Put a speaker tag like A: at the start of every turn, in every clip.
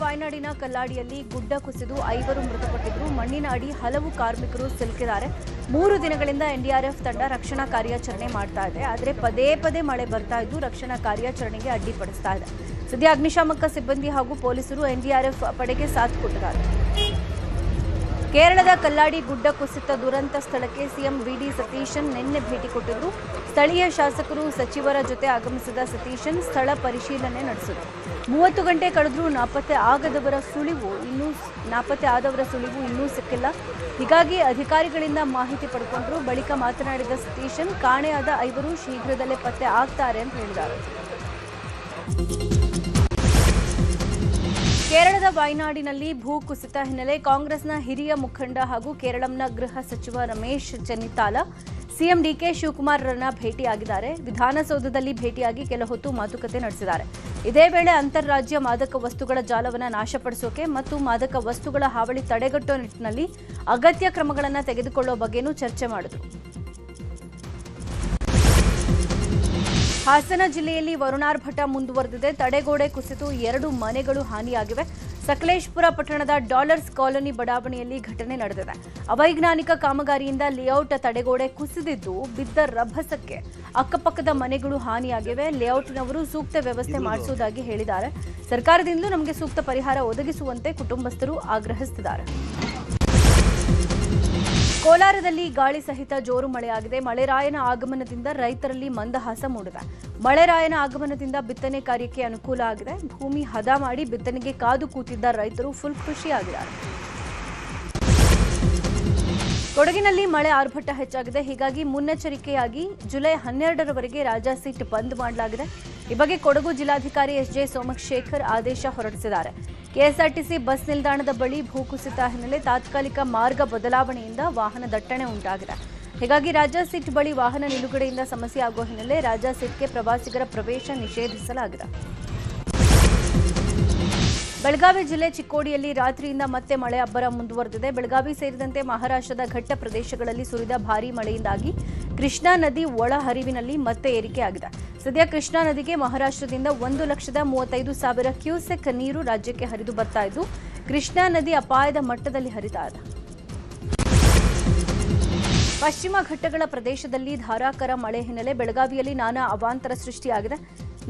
A: ವಾಯನಾಡಿನ ಕಲ್ಲಾಡಿಯಲ್ಲಿ ಗುಡ್ಡ ಕುಸಿದು 5 ಮೃತಪಟ್ಟಿದ್ದು ಮಣ್ಣಿನ ಅಡಿ ಹಲವು ಕಾರ್ಮಿಕರು ಸಿಲುಕಿದ್ದಾರೆ. 3 ದಿನಗಳಿಂದ ಎನ್ಡಿಆರ್ಎಫ್ ತಂಡ ರಕ್ಷಣಾ ಕಾರ್ಯಾಚರಣೆ ಮಾಡ್ತಾ ಇದೆ. ಆದರೆ ಪದೇ ಪದೇ ಮಳೆ ಬರ್ತಾ ಇದ್ದು ರಕ್ಷಣಾ ಕಾರ್ಯಾಚರಣೆಗೆ ಅಡ್ಡಿಪಡಿಸ್ತಾ ಇದೆ. ಸದ್ಯ ಅಗ್ನಿಶಾಮಕ ಸಿಬ್ಬಂದಿ ಹಾಗೂ ಪೊಲೀಸರು ಎನ್ಡಿಆರ್ಎಫ್ ಪಡೆಗೆ ಸಾಥ್ ಕೊಟ್ಟಿದ್ದಾರೆ. ಕೇರಳದ ಕಲ್ಲಾಡಿ ಗುಡ್ಡ ಕುಸಿತ ದುರಂತ ಸ್ಥಳಕ್ಕೆ ಸಿಎಂ ವಿಡಿ ಸತೀಶನ್ ನಿನ್ನೆ ಭೇಟಿ ಕೊಟ್ಟಿದ್ರು. ಸ್ಥಳೀಯ ಶಾಸಕರು ಸಚಿವರ ಜೊತೆ ಆಗಮಿಸಿದ ಸತೀಶನ್ ಸ್ಥಳ ಪರಿಶೀಲನೆ ನಡೆಸಿದರು. 30 ಗಂಟೆ ಕಳೆದರೂ ನಾಪತ್ತೆ ಆದವರ ಸುಳಿವು ಇನ್ನೂ ಸಿಕ್ಕಿಲ್ಲ. ಹೀಗಾಗಿ ಅಧಿಕಾರಿಗಳಿಂದ ಮಾಹಿತಿ ಪಡೆಕೊಂಡರು. ಬಳಿಕ ಮಾತನಾಡಿದ ಸತೀಶನ್ ಕಾಣೆಯಾದ 5 ಶೀಘ್ರದಲ್ಲೇ ಪತ್ತೆ ಆಗ್ತಾರೆ ಅಂತ ಹೇಳಿದ್ದಾರೆ. ಕೇರಳದ ವಾಯನಾಡಿನಲ್ಲಿ ಭೂಕುಸಿತ ಹಿನ್ನೆಲೆ ಕಾಂಗ್ರೆಸ್ನ ಹಿರಿಯ ಮುಖಂಡ ಹಾಗೂ ಕೇರಳಂನ ಗೃಹ ಸಚಿವ ರಮೇಶ್ ಚೆನ್ನಿತ್ತಾಲ ಸಿಎಂ ಡಿಕೆ ಶಿವಕುಮಾರ್ರನ್ನ ಭೇಟಿಯಾಗಿದ್ದಾರೆ. ವಿಧಾನಸೌಧದಲ್ಲಿ ಭೇಟಿಯಾಗಿ ಕೆಲ ಹೊತ್ತು ಮಾತುಕತೆ ನಡೆಸಿದ್ದಾರೆ. ಇದೇ ವೇಳೆ ಅಂತಾರಾಜ್ಯ ಮಾದಕ ವಸ್ತುಗಳ ಜಾಲವನ್ನು ನಾಶಪಡಿಸೋಕೆ ಮತ್ತು ಮಾದಕ ವಸ್ತುಗಳ ಹಾವಳಿ ತಡೆಗಟ್ಟುವ ನಿಟ್ಟಿನಲ್ಲಿ ಅಗತ್ಯ ಕ್ರಮಗಳನ್ನು ತೆಗೆದುಕೊಳ್ಳುವ ಬಗ್ಗೆನೂ ಚರ್ಚೆ ಮಾಡಿದರು. ಹಾಸನ ಜಿಲ್ಲೆಯಲ್ಲಿ ವರುಣಾರ್ಭಟ ಮುಂದುವರೆದಿದೆ. ತಡೆಗೋಡೆ ಕುಸಿತು 2 ಮನೆಗಳು ಹಾನಿಯಾಗಿವೆ. ಸಕಲೇಶಪುರ ಪಟ್ಟಣದ ಡಾಲರ್ಸ್ ಕಾಲೋನಿ ಬಡಾವಣೆಯಲ್ಲಿ ಘಟನೆ ನಡೆದಿದೆ. ಅವೈಜ್ಞಾನಿಕ ಕಾಮಗಾರಿಯಿಂದ ಲೇಔಟ್ ತಡೆಗೋಡೆ ಕುಸಿದಿದ್ದು ಬಿದ್ದ ರಭಸಕ್ಕೆ ಅಕ್ಕಪಕ್ಕದ ಮನೆಗಳು ಹಾನಿಯಾಗಿವೆ. ಲೇಔಟ್ನವರು ಸೂಕ್ತ ವ್ಯವಸ್ಥೆ ಮಾಡಿಸುವುದಾಗಿ ಹೇಳಿದ್ದಾರೆ. ಸರ್ಕಾರದಿಂದಲೂ ನಮಗೆ ಸೂಕ್ತ ಪರಿಹಾರ ಒದಗಿಸುವಂತೆ ಕುಟುಂಬಸ್ಥರು ಆಗ್ರಹಿಸುತ್ತಿದ್ದಾರೆ. ಕೋಲಾರದಲ್ಲಿ ಗಾಳಿ ಸಹಿತ ಜೋರು ಮಳೆಯಾಗಿದೆ. ಮಳೆರಾಯನ ಆಗಮನದಿಂದ ರೈತರಲ್ಲಿ ಮಂದಹಾಸ ಮೂಡಿದೆ. ಮಳೆರಾಯನ ಆಗಮನದಿಂದ ಬಿತ್ತನೆ ಕಾರ್ಯಕ್ಕೆ ಅನುಕೂಲ ಆಗಿದೆ. ಭೂಮಿ ಹದ ಮಾಡಿ ಬಿತ್ತನೆಗೆ ಕಾದು ಕೂತಿದ್ದ ರೈತರು ಫುಲ್ ಖುಷಿಯಾಗಿದ್ದಾರೆ. ಕೊಡಗಿನಲ್ಲಿ ಮಳೆ ಆರ್ಭಟ ಹೆಚ್ಚಾಗಿದೆ. ಹೀಗಾಗಿ ಮುನ್ನೆಚ್ಚರಿಕೆಯಾಗಿ ಜುಲೈ 12ರವರೆಗೆ ರಾಜಾ ಸೀಟ್ ಬಂದ್ ಮಾಡಲಾಗಿದೆ. ಈ ಬಗ್ಗೆ ಕೊಡಗು ಜಿಲ್ಲಾಧಿಕಾರಿ ಎಸ್ಜೆ ಸೋಮಶೇಖರ್ ಆದೇಶ ಹೊರಡಿಸಿದ್ದಾರೆ. ಕೆಎಸ್ಆರ್ಟಿಸಿ ಬಸ್ ನಿಲ್ದಾಣದ ಬಳಿ ಭೂಕುಸಿತ ಹಿನ್ನೆಲೆ ತಾತ್ಕಾಲಿಕ ಮಾರ್ಗ ಬದಲಾವಣೆಯಿಂದ ವಾಹನ ದಟ್ಟಣೆ ಉಂಟಾಗಿದೆ. ಹೀಗಾಗಿ ರಾಜಾ ಸೀಟ್ ಬಳಿ ವಾಹನ ನಿಲುಗಡೆಯಿಂದ ಸಮಸ್ಯೆ ಆಗುವ ಹಿನ್ನೆಲೆ ರಾಜಾ ಸೀಟ್ಗೆ ಪ್ರವಾಸಿಗರ ಪ್ರವೇಶ ನಿಷೇಧಿಸಲಾಗಿದೆ. ಬೆಳಗಾವಿ ಜಿಲ್ಲೆ ಚಿಕ್ಕೋಡಿಯಲ್ಲಿ ರಾತ್ರಿಯಿಂದ ಮತ್ತೆ ಮಳೆ ಅಬ್ಬರ ಮುಂದುವರೆದಿದೆ. ಬೆಳಗಾವಿ ಸೇರಿದಂತೆ ಮಹಾರಾಷ್ಟ್ರದ ಘಟ್ಟ ಪ್ರದೇಶಗಳಲ್ಲಿ ಸುರಿದ ಭಾರೀ ಮಳೆಯಿಂದಾಗಿ ಕೃಷ್ಣಾ ನದಿ ಒಳ ಹರಿವಿನಲ್ಲಿ ಮತ್ತೆ ಏರಿಕೆಯಾಗಿದೆ. ಸದ್ಯ ಕೃಷ್ಣಾ ನದಿಗೆ ಮಹಾರಾಷ್ಟ್ರದಿಂದ 1,35,000 ಕ್ಯೂಸೆಕ್ ನೀರು ರಾಜ್ಯಕ್ಕೆ ಹರಿದು ಬರ್ತಾ ಇದ್ದು ಕೃಷ್ಣಾ ನದಿ ಅಪಾಯದ ಮಟ್ಟದಲ್ಲಿ ಹರಿತಾ ಇದೆ. ಪಶ್ಚಿಮ ಘಟ್ಟಗಳ ಪ್ರದೇಶದಲ್ಲಿ ಧಾರಾಕಾರ ಮಳೆ ಹಿನ್ನೆಲೆ ಬೆಳಗಾವಿಯಲ್ಲಿ ನಾನಾ ಅವಾಂತರ ಸೃಷ್ಟಿಯಾಗಿದೆ.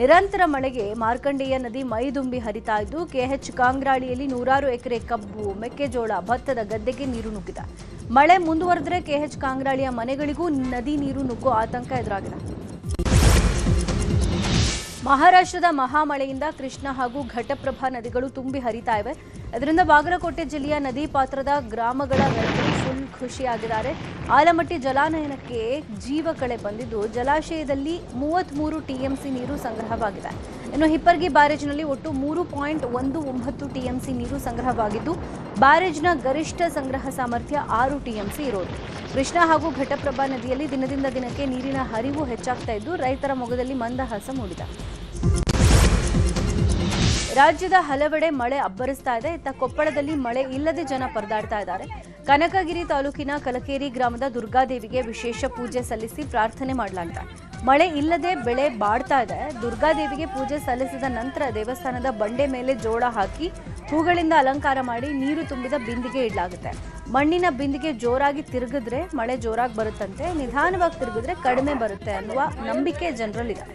A: ನಿರಂತರ ಮಳೆಗೆ ಮಾರ್ಕಂಡೇಯ ನದಿ ಮೈದುಂಬಿ ಹರಿತಾ ಇದ್ದು ಕೆಎಚ್ ಕಾಂಗ್ರಾಳಿಯಲ್ಲಿ 100 ಎಕರೆ ಕಬ್ಬು, ಮೆಕ್ಕೆಜೋಳ, ಭತ್ತದ ಗದ್ದೆಗೆ ನೀರು ನುಗ್ಗಿದೆ. ಮಳೆ ಮುಂದುವರೆದರೆ ಕೆಎಚ್ ಕಾಂಗ್ರಾಳಿಯ ಮನೆಗಳಿಗೂ ನದಿ ನೀರು ನುಗ್ಗುವ ಆತಂಕ ಎದುರಾಗಿದೆ. ಮಹಾರಾಷ್ಟ್ರದ ಮಹಾಮಳೆಯಿಂದ ಕೃಷ್ಣ ಹಾಗೂ ಘಟಪ್ರಭಾ ನದಿಗಳು ತುಂಬಿ ಹರಿತಾ ಇವೆ. ಅದರಿಂದ ಬಾಗಲಕೋಟೆ ಜಿಲ್ಲೆಯ ನದಿ ಪಾತ್ರದ ಗ್ರಾಮಗಳ ರೈತರು ಫುಲ್ ಖುಷಿಯಾಗಿದ್ದಾರೆ. ಆಲಮಟ್ಟಿ ಜಲಾನಯನಕ್ಕೆ ಜೀವ ಕಳೆ ಬಂದಿದ್ದು ಜಲಾಶಯದಲ್ಲಿ 33 ಟಿಎಂಸಿ ನೀರು ಸಂಗ್ರಹವಾಗಿದೆ. ಇನ್ನು ಹಿಪ್ಪರ್ಗಿ ಬ್ಯಾರೇಜ್ನಲ್ಲಿ ಒಟ್ಟು 3.19 ಟಿಎಂಸಿ ನೀರು ಸಂಗ್ರಹವಾಗಿದ್ದು ಬ್ಯಾರೇಜ್ನ ಗರಿಷ್ಠ ಸಂಗ್ರಹ ಸಾಮರ್ಥ್ಯ 6 ಟಿಎಂಸಿ ಇರೋದು. ಕೃಷ್ಣ ಹಾಗೂ ಘಟಪ್ರಭಾ ನದಿಯಲ್ಲಿ ದಿನದಿಂದ ದಿನಕ್ಕೆ ನೀರಿನ ಹರಿವು ಹೆಚ್ಚಾಗ್ತಾ ಇದ್ದು ರೈತರ ಮೊಗದಲ್ಲಿ ಮಂದಹಾಸ ಮೂಡಿದೆ. ರಾಜ್ಯದ ಹಲವೆಡೆ ಮಳೆ ಅಬ್ಬರಿಸ್ತಾ ಇದೆ. ಇತ್ತ ಕೊಪ್ಪಳದಲ್ಲಿ ಮಳೆ ಇಲ್ಲದೆ ಜನ ಪರದಾಡ್ತಾ ಇದ್ದಾರೆ. ಕನಕಗಿರಿ ತಾಲೂಕಿನ ಕಲಕೇರಿ ಗ್ರಾಮದ ದುರ್ಗಾದೇವಿಗೆ ವಿಶೇಷ ಪೂಜೆ ಸಲ್ಲಿಸಿ ಪ್ರಾರ್ಥನೆ ಮಾಡಲಾಗಿದೆ. ಮಳೆ ಇಲ್ಲದೆ ಬೆಳೆ ಬಾಡ್ತಾ ಇದೆ. ದುರ್ಗಾದೇವಿಗೆ ಪೂಜೆ ಸಲ್ಲಿಸಿದ ನಂತರ ದೇವಸ್ಥಾನದ ಬಂಡೆ ಮೇಲೆ ಜೋಳ ಹಾಕಿ ಹೂಗಳಿಂದ ಅಲಂಕಾರ ಮಾಡಿ ನೀರು ತುಂಬಿದ ಬಿಂದಿಗೆ ಇಡಲಾಗುತ್ತೆ. ಮಣ್ಣಿನ ಬಿಂದಿಗೆ ಜೋರಾಗಿ ತಿರುಗಿದ್ರೆ ಮಳೆ ಜೋರಾಗಿ ಬರುತ್ತಂತೆ, ನಿಧಾನವಾಗಿ ತಿರುಗಿದ್ರೆ ಕಡಿಮೆ ಬರುತ್ತೆ ಅನ್ನುವ ನಂಬಿಕೆ ಜನರಲ್ಲಿದೆ.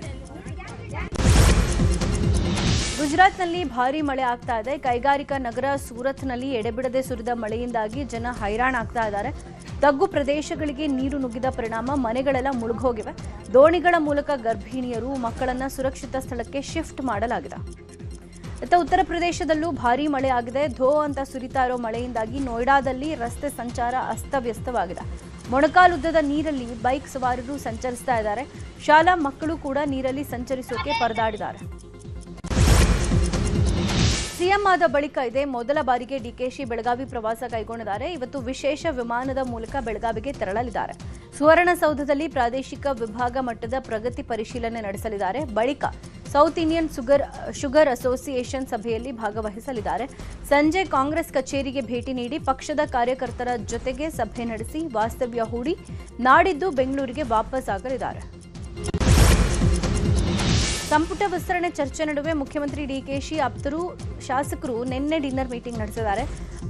A: ಗುಜರಾತ್ನಲ್ಲಿ ಭಾರೀ ಮಳೆ ಆಗ್ತಾ ಇದೆ. ಕೈಗಾರಿಕಾ ನಗರ ಸೂರತ್ನಲ್ಲಿ ಎಡೆಬಿಡದೆ ಸುರಿದ ಮಳೆಯಿಂದಾಗಿ ಜನ ಹೈರಾಣಾಗ್ತಾ ಇದ್ದಾರೆ. ತಗ್ಗು ಪ್ರದೇಶಗಳಿಗೆ ನೀರು ನುಗ್ಗಿದ ಪರಿಣಾಮ ಮನೆಗಳೆಲ್ಲ ಮುಳುಗೋಗಿವೆ. ದೋಣಿಗಳ ಮೂಲಕ ಗರ್ಭಿಣಿಯರು ಮಕ್ಕಳನ್ನ ಸುರಕ್ಷಿತ ಸ್ಥಳಕ್ಕೆ ಶಿಫ್ಟ್ ಮಾಡಲಾಗಿದೆ. ಇತ್ತ ಉತ್ತರ ಪ್ರದೇಶದಲ್ಲೂ ಭಾರೀ ಮಳೆ ಆಗಿದೆ. ಧೋ ಅಂತ ಸುರಿತಾ ಇರೋ ಮಳೆಯಿಂದಾಗಿ ನೋಯ್ಡಾದಲ್ಲಿ ರಸ್ತೆ ಸಂಚಾರ ಅಸ್ತವ್ಯಸ್ತವಾಗಿದೆ. ಮೊಣಕಾಲುದ್ದದ ನೀರಲ್ಲಿ ಬೈಕ್ ಸವಾರರು ಸಂಚರಿಸ್ತಾ ಇದ್ದಾರೆ. ಶಾಲಾ ಮಕ್ಕಳು ಕೂಡ ನೀರಲ್ಲಿ ಸಂಚರಿಸೋಕೆ ಪರದಾಡಿದ್ದಾರೆ. ಸಿಎಂ ಆದ ಬಳಿಕ ಇದೇ ಮೊದಲ ಬಾರಿಗೆ ಡಿಕೆಶಿ ಬೆಳಗಾವಿ ಪ್ರವಾಸ ಕೈಗೊಂಡಿದ್ದಾರೆ. ಇವತ್ತು ವಿಶೇಷ ವಿಮಾನದ ಮೂಲಕ ಬೆಳಗಾವಿಗೆ ತೆರಳಲಿದ್ದಾರೆ. ಸುವರ್ಣಸೌಧದಲ್ಲಿ ಪ್ರಾದೇಶಿಕ ವಿಭಾಗ ಮಟ್ಟದ ಪ್ರಗತಿ ಪರಿಶೀಲನೆ ನಡೆಸಲಿದ್ದಾರೆ. ಬಳಿಕ ಸೌತ್ ಇಂಡಿಯನ್ ಶುಗರ್ ಅಸೋಸಿಯೇಷನ್ ಸಭೆಯಲ್ಲಿ ಭಾಗವಹಿಸಲಿದ್ದಾರೆ. ಸಂಜೆ ಕಾಂಗ್ರೆಸ್ ಕಚೇರಿಗೆ ಭೇಟಿ ನೀಡಿ ಪಕ್ಷದ ಕಾರ್ಯಕರ್ತರ ಜೊತೆಗೆ ಸಭೆ ನಡೆಸಿ ವಾಸ್ತವ್ಯ ಹೂಡಿ ನಾಡಿದ್ದು ಬೆಂಗಳೂರಿಗೆ ವಾಪಸ್ ಆಗಲಿದ್ದಾರೆ. ಸಂಪುಟ ವಿಸ್ತರಣೆ ಚರ್ಚೆ ನಡುವೆ ಮುಖ್ಯಮಂತ್ರಿ ಡಿಕೆಶಿ ಆಪ್ತರು ಶಾಸಕರು ನಿನ್ನೆ ಡಿನ್ನರ್ ಮೀಟಿಂಗ್ ನಡೆಸಿದ್ದಾರೆ.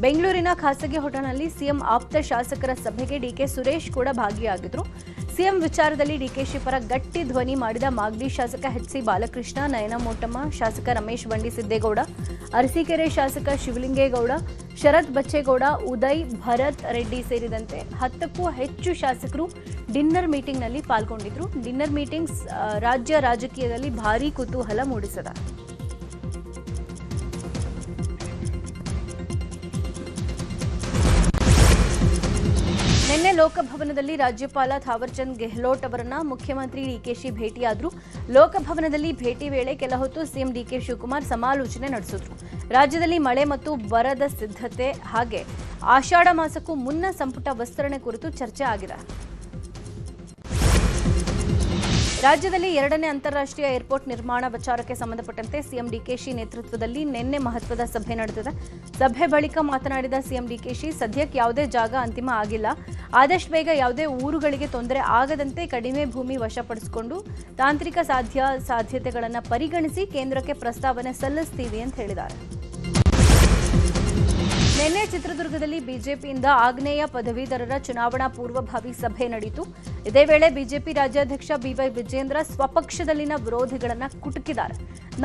A: ಬೆಂಗಳೂರಿನ ಖಾಸಗಿ ಹೋಟೆಲ್ನಲ್ಲಿ ಸಿಎಂ ಆಪ್ತ ಶಾಸಕರ ಸಭೆಗೆ ಡಿಕೆ ಸುರೇಶ್ ಕೂಡ ಭಾಗಿಯಾಗಿದ್ರು. ಸಿಎಂ ವಿಚಾರದಲ್ಲಿ ಡಿಕೆಶಿ ಪರ ಗಟ್ಟಿ ಧ್ವನಿ ಮಾಡಿದ ಮಾಗಡಿ ಶಾಸಕ ಎಚ್.ಸಿ. ಬಾಲಕೃಷ್ಣ, ನಯನ ಮೋಟಮ್ಮ, ಶಾಸಕ ರಮೇಶ್ ಬಂಡಿ ಸಿದ್ದೇಗೌಡ, ಅರಸೀಕೆರೆ ಶಾಸಕ ಶಿವಲಿಂಗೇಗೌಡ, ಶರತ್ ಬಚ್ಚೇಗೌಡ, ಉದಯ್, ಭರತ್ ರೆಡ್ಡಿ ಸೇರಿದಂತೆ 10ಕ್ಕೂ ಹೆಚ್ಚು ಶಾಸಕರು ಡಿನ್ನರ್ ಮೀಟಿಂಗ್ನಲ್ಲಿ ಪಾಲ್ಗೊಂಡಿದ್ರು. ಡಿನ್ನರ್ ಮೀಟಿಂಗ್ಸ್ ರಾಜ್ಯ ರಾಜಕೀಯದಲ್ಲಿ ಭಾರೀ ಕುತೂಹಲ ಮೂಡಿಸಿದೆ. ನಿನ್ನೆ ಲೋಕಭವನದಲ್ಲಿ ರಾಜ್ಯಪಾಲ ಥಾವರ್ಚಂದ್ ಗೆಹ್ಲೋಟ್ ಅವರನ್ನ ಮುಖ್ಯಮಂತ್ರಿ ಡಿಕೆಶಿ ಭೇಟಿಯಾದರು. ಲೋಕಭವನದಲ್ಲಿ ಭೇಟಿ ವೇಳೆ ಕೆಲ ಹೊತ್ತು ಸಿಎಂ ಡಿಕೆ ಶಿವಕುಮಾರ್ ಸಮಾಲೋಚನೆ ನಡೆಸಿದ್ರು. ರಾಜ್ಯದಲ್ಲಿ ಮಳೆ ಮತ್ತು ಬರದ ಸಿದ್ಧತೆ ಹಾಗೆ ಆಷಾಢ ಮಾಸಕ್ಕೂ ಮುನ್ನ ಸಂಪುಟ ವಿಸ್ತರಣೆ ಕುರಿತು ಚರ್ಚೆ ಆಗಿದೆ. ರಾಜ್ಯದಲ್ಲಿ 2ನೇ ಅಂತಾರಾಷ್ಟ್ರೀಯ ಏರ್ಪೋರ್ಟ್ ನಿರ್ಮಾಣ ವಿಚಾರಕ್ಕೆ ಸಂಬಂಧಪಟ್ಟಂತೆ ಸಿಎಂ ಡಿಕೆಶಿ ನೇತೃತ್ವದಲ್ಲಿ ನಿನ್ನೆ ಮಹತ್ವದ ಸಭೆ ನಡೆದಿದೆ. ಸಭೆ ಬಳಿಕ ಮಾತನಾಡಿದ ಸಿಎಂ ಡಿಕೆಶಿ, ಸದ್ಯಕ್ಕೆ ಯಾವುದೇ ಜಾಗ ಅಂತಿಮ ಆಗಿಲ್ಲ. ಆದಷ್ಟು ಬೇಗ ಯಾವುದೇ ಊರುಗಳಿಗೆ ತೊಂದರೆ ಆಗದಂತೆ ಕಡಿಮೆ ಭೂಮಿ ವಶಪಡಿಸಿಕೊಂಡು ತಾಂತ್ರಿಕ ಸಾಧ್ಯತೆಗಳನ್ನು ಪರಿಗಣಿಸಿ ಕೇಂದ್ರಕ್ಕೆ ಪ್ರಸ್ತಾವನೆ ಸಲ್ಲಿಸ್ತೀವಿ ಅಂತ ಹೇಳಿದ್ದಾರೆ. ನಿನ್ನೆ ಚಿತ್ರದುರ್ಗದಲ್ಲಿ ಬಿಜೆಪಿಯಿಂದ ಆಗ್ನೇಯ ಪದವೀಧರರ ಚುನಾವಣಾ ಪೂರ್ವಭಾವಿ ಸಭೆ ನಡೆಯಿತು. ಇದೇ ವೇಳೆ ಬಿಜೆಪಿ ರಾಜ್ಯಾಧ್ಯಕ್ಷ ಬಿವೈ ವಿಜೇಂದ್ರ ಸ್ವಪಕ್ಷದಲ್ಲಿನ ವಿರೋಧಿಗಳನ್ನು ಕುಟುಕಿದ್ದಾರೆ.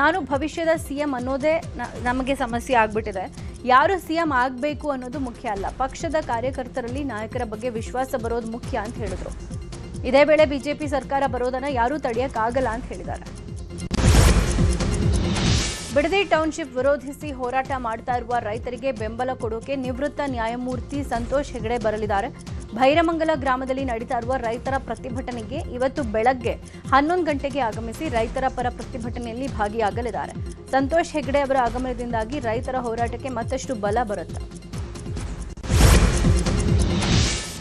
A: ನಾನು ಭವಿಷ್ಯದ ಸಿಎಂ ಅನ್ನೋದೇ ನಮಗೆ ಸಮಸ್ಯೆ ಆಗ್ಬಿಟ್ಟಿದೆ. ಯಾರು ಸಿಎಂ ಆಗಬೇಕು ಅನ್ನೋದು ಮುಖ್ಯ ಅಲ್ಲ, ಪಕ್ಷದ ಕಾರ್ಯಕರ್ತರಲ್ಲಿ ನಾಯಕರ ಬಗ್ಗೆ ವಿಶ್ವಾಸ ಬರೋದು ಮುಖ್ಯ ಅಂತ ಹೇಳಿದ್ರು. ಇದೇ ವೇಳೆ ಬಿಜೆಪಿ ಸರ್ಕಾರ ಬರೋದನ್ನ ಯಾರೂ ತಡೆಯಕ್ಕಾಗಲ್ಲ ಅಂತ ಹೇಳಿದ್ದಾರೆ. ಬಿಡದಿ ಟೌನ್ಶಿಪ್ ವಿರೋಧಿಸಿ ಹೋರಾಟ ಮಾಡ್ತಾ ಇರುವ ರೈತರಿಗೆ ಬೆಂಬಲ ಕೊಡೋಕೆ ನಿವೃತ್ತ ನ್ಯಾಯಮೂರ್ತಿ ಸಂತೋಷ್ ಹೆಗಡೆ ಬರಲಿದ್ದಾರೆ. ಭೈರಮಂಗಲ ಗ್ರಾಮದಲ್ಲಿ ನಡೀತಾ ಇರುವ ರೈತರ ಪ್ರತಿಭಟನೆಗೆ ಇವತ್ತು ಬೆಳಗ್ಗೆ 11 ಗಂಟೆಗೆ ಆಗಮಿಸಿ ರೈತರ ಪರ ಪ್ರತಿಭಟನೆಯಲ್ಲಿ ಭಾಗಿಯಾಗಲಿದ್ದಾರೆ. ಸಂತೋಷ್ ಹೆಗಡೆ ಅವರ ಆಗಮನದಿಂದಾಗಿ ರೈತರ ಹೋರಾಟಕ್ಕೆ ಮತ್ತಷ್ಟು ಬಲ ಬರುತ್ತೆ.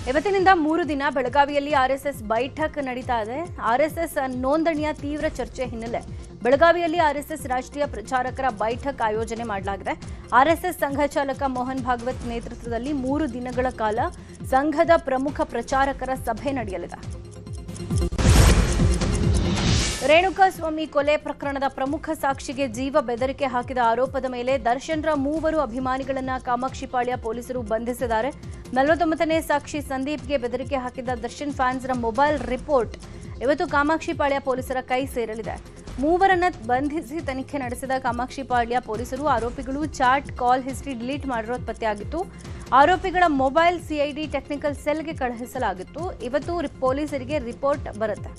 A: ಇವತ್ತಿನಿಂದ 3 ದಿನ ಬೆಳಗಾವಿಯಲ್ಲಿ ಆರ್ಎಸ್ಎಸ್ ಬೈಠಕ್ ನಡೀತಾ ಇದೆ. ಆರ್ಎಸ್ಎಸ್ ನೋಂದಣಿಯ ತೀವ್ರ ಚರ್ಚೆ ಹಿನ್ನೆಲೆ ಬೆಳಗಾವಿಯಲ್ಲಿ ಆರ್ಎಸ್ಎಸ್ ರಾಷ್ಟ್ರೀಯ ಪ್ರಚಾರಕರ ಬೈಠಕ್ ಆಯೋಜನೆ ಮಾಡಲಾಗಿದೆ. ಆರ್ಎಸ್ಎಸ್ ಸಂಘ ಚಾಲಕ ಮೋಹನ್ ಭಾಗವತ್ ನೇತೃತ್ವದಲ್ಲಿ 3 ದಿನಗಳ ಕಾಲ ಸಂಘದ ಪ್ರಮುಖ ಪ್ರಚಾರಕರ ಸಭೆ ನಡೆಯಲಿದೆ. ರೇಣುಕಾಸ್ವಾಮಿ ಕೊಲೆ ಪ್ರಕರಣದ ಪ್ರಮುಖ ಸಾಕ್ಷಿಗೆ ಜೀವ ಬೆದರಿಕೆ ಹಾಕಿದ ಆರೋಪದ ಮೇಲೆ ದರ್ಶನ್ರ 3 ಅಭಿಮಾನಿಗಳನ್ನ ಕಾಮಾಕ್ಷಿಪಾಳ್ಯ ಪೊಲೀಸರು ಬಂಧಿಸಿದ್ದಾರೆ. 49ನೇ ಸಾಕ್ಷಿ ಸಂದೀಪ್ಗೆ ಬೆದರಿಕೆ ಹಾಕಿದ ದರ್ಶನ್ ಫ್ಯಾನ್ಸ್ರ ಮೊಬೈಲ್ ರಿಪೋರ್ಟ್ ಇವತ್ತು ಕಾಮಾಕ್ಷಿಪಾಳ್ಯ ಪೊಲೀಸರ ಕೈ ಸೇರಲಿದೆ. 3 ಬಂಧಿಸಿ ತನಿಖೆ ನಡೆಸಿದ ಕಾಮಾಕ್ಷಿಪಾಳ್ಯ ಪೊಲೀಸರು ಆರೋಪಿಗಳು ಚಾಟ್, ಕಾಲ್ ಹಿಸ್ಟ್ರಿ ಡಿಲೀಟ್ ಮಾಡಿರೋದು ಪತ್ತೆಯಾಗಿತ್ತು. ಆರೋಪಿಗಳ ಮೊಬೈಲ್ ಸಿಐಡಿ ಟೆಕ್ನಿಕಲ್ ಸೆಲ್ಗೆ ಕಳುಹಿಸಲಾಗಿತ್ತು. ಇವತ್ತು ಪೊಲೀಸರಿಗೆ ರಿಪೋರ್ಟ್ ಬರುತ್ತೆ.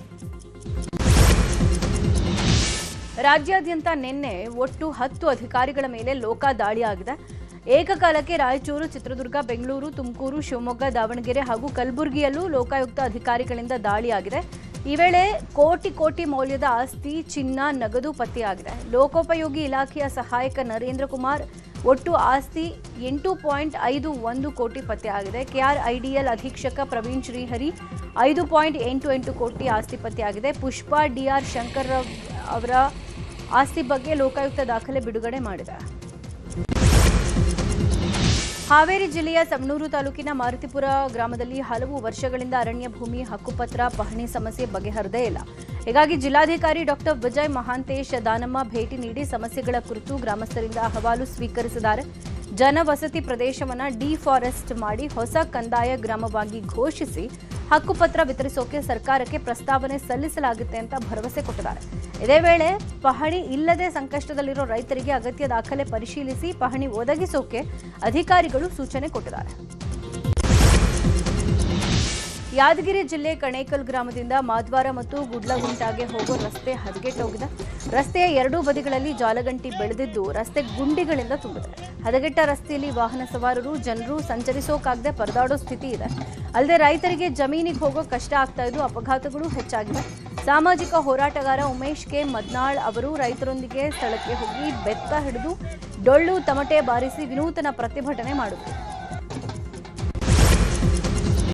A: ರಾಜ್ಯಾದ್ಯಂತ ನಿನ್ನೆ ಒಟ್ಟು 10 ಅಧಿಕಾರಿಗಳ ಮೇಲೆ ಲೋಕ ದಾಳಿಯಾಗಿದೆ. ಏಕಕಾಲಕ್ಕೆ ರಾಯಚೂರು, ಚಿತ್ರದುರ್ಗ, ಬೆಂಗಳೂರು, ತುಮಕೂರು, ಶಿವಮೊಗ್ಗ, ದಾವಣಗೆರೆ ಹಾಗೂ ಕಲಬುರಗಿಯಲ್ಲೂ ಲೋಕಾಯುಕ್ತ ಅಧಿಕಾರಿಗಳಿಂದ ದಾಳಿಯಾಗಿದೆ. ಈ ವೇಳೆ ಕೋಟಿ ಮೌಲ್ಯದ ಆಸ್ತಿ, ಚಿನ್ನ, ನಗದು ಪತ್ತೆಯಾಗಿದೆ. ಲೋಕೋಪಯೋಗಿ ಇಲಾಖೆಯ ಸಹಾಯಕ ನರೇಂದ್ರ ಕುಮಾರ್ ಒಟ್ಟು ಆಸ್ತಿ 8.51 ಕೋಟಿ ಪತ್ತೆಯಾಗಿದೆ. ಕೆಆರ್ಐಡಿಎಲ್ ಅಧೀಕ್ಷಕ ಪ್ರವೀಣ್ ಶ್ರೀಹರಿ 5.88 ಕೋಟಿ ಆಸ್ತಿ ಪತ್ತೆಯಾಗಿದೆ. ಪುಷ್ಪಾ ಡಿಆರ್ ಶಂಕರ್ ಅವರ ಆಸ್ತಿ ಬಗ್ಗೆ ಲೋಕಾಯುಕ್ತ ದಾಖಲೆ ಬಿಡುಗಡೆ ಮಾಡಿದೆ. ಹಾವೇರಿ ಜಿಲ್ಲೆಯ ಸವಣೂರು ತಾಲೂಕಿನ ಮಾರುತಿಪುರ ಗ್ರಾಮದಲ್ಲಿ ಹಲವು ವರ್ಷಗಳಿಂದ ಅರಣ್ಯ ಭೂಮಿ ಹಕ್ಕುಪತ್ರ ಪಹಣಿ ಸಮಸ್ಯೆ ಬಗೆಹರದೇ ಇಲ್ಲ. ಹೀಗಾಗಿ ಜಿಲ್ಲಾಧಿಕಾರಿ ಡಾಕ್ಟರ್ ವಿಜಯ್ ಮಹಾಂತೇಶ್ ದಾನಮ್ಮ ಭೇಟಿ ನೀಡಿ ಸಮಸ್ಯೆಗಳ ಕುರಿತು ಗ್ರಾಮಸ್ಥರಿಂದ ಅಹವಾಲು ಸ್ವೀಕರಿಸಿದ್ದಾರೆ. ಜನವಸತಿ ಪ್ರದೇಶವನ್ನು ಡಿಫಾರೆಸ್ಟ್ ಮಾಡಿ ಹೊಸ ಕಂದಾಯ ಗ್ರಾಮವಾಗಿ ಘೋಷಿಸಿ ಹಕ್ಕುಪತ್ರ ವಿತರಿಸೋಕೆ ಸರ್ಕಾರಕ್ಕೆ ಪ್ರಸ್ತಾವನೆ ಸಲ್ಲಿಸಲಾಗುತ್ತೆ ಅಂತ ಭರವಸೆ ಕೊಟ್ಟಿದ್ದಾರೆ. ಇದೇ ವೇಳೆ ಪಹಣಿ ಇಲ್ಲದೆ ಸಂಕಷ್ಟದಲ್ಲಿರೋ ರೈತರಿಗೆ ಅಗತ್ಯ ದಾಖಲೆ ಪರಿಶೀಲಿಸಿ ಪಹಣಿ ಒದಗಿಸೋಕೆ ಅಧಿಕಾರಿಗಳು ಸೂಚನೆ ಕೊಟ್ಟಿದ್ದಾರೆ. ಯಾದಗಿರಿ ಜಿಲ್ಲೆ ಕಣೇಕಲ್ ಗ್ರಾಮದಿಂದ ಮಾದ್ವಾರ ಮತ್ತು ಗುಡ್ಲಗುಂಟಾಗೆ ಹೋಗೋ ರಸ್ತೆ ಹದಗೆಟ್ಟೋಗಿದೆ. ರಸ್ತೆಯ 2 ಬದಿಗಳಲ್ಲಿ ಜಾಲಗಂಟಿ ಬೆಳೆದಿದ್ದು ರಸ್ತೆ ಗುಂಡಿಗಳಿಂದ ತುಂಬಿದೆ. ಹದಗೆಟ್ಟ ರಸ್ತೆಯಲ್ಲಿ ವಾಹನ ಸವಾರರು, ಜನರು ಸಂಚರಿಸೋಕಾಗದೆ ಪರದಾಡೋ ಸ್ಥಿತಿ ಇದೆ. ಅಲ್ಲದೆ ರೈತರಿಗೆ ಜಮೀನಿಗೆ ಹೋಗೋ ಕಷ್ಟ ಆಗ್ತಾ ಇದ್ದು ಅಪಘಾತಗಳು ಹೆಚ್ಚಾಗಿವೆ. ಸಾಮಾಜಿಕ ಹೋರಾಟಗಾರ ಉಮೇಶ್ ಕೆ ಮದ್ನಾಳ್ ಅವರು ರೈತರೊಂದಿಗೆ ಸ್ಥಳಕ್ಕೆ ಹೋಗಿ ಬೆತ್ತ ಹಿಡಿದು ಡೊಳ್ಳು ತಮಟೆ ಬಾರಿಸಿ ವಿನೂತನ ಪ್ರತಿಭಟನೆ ಮಾಡಿದರು.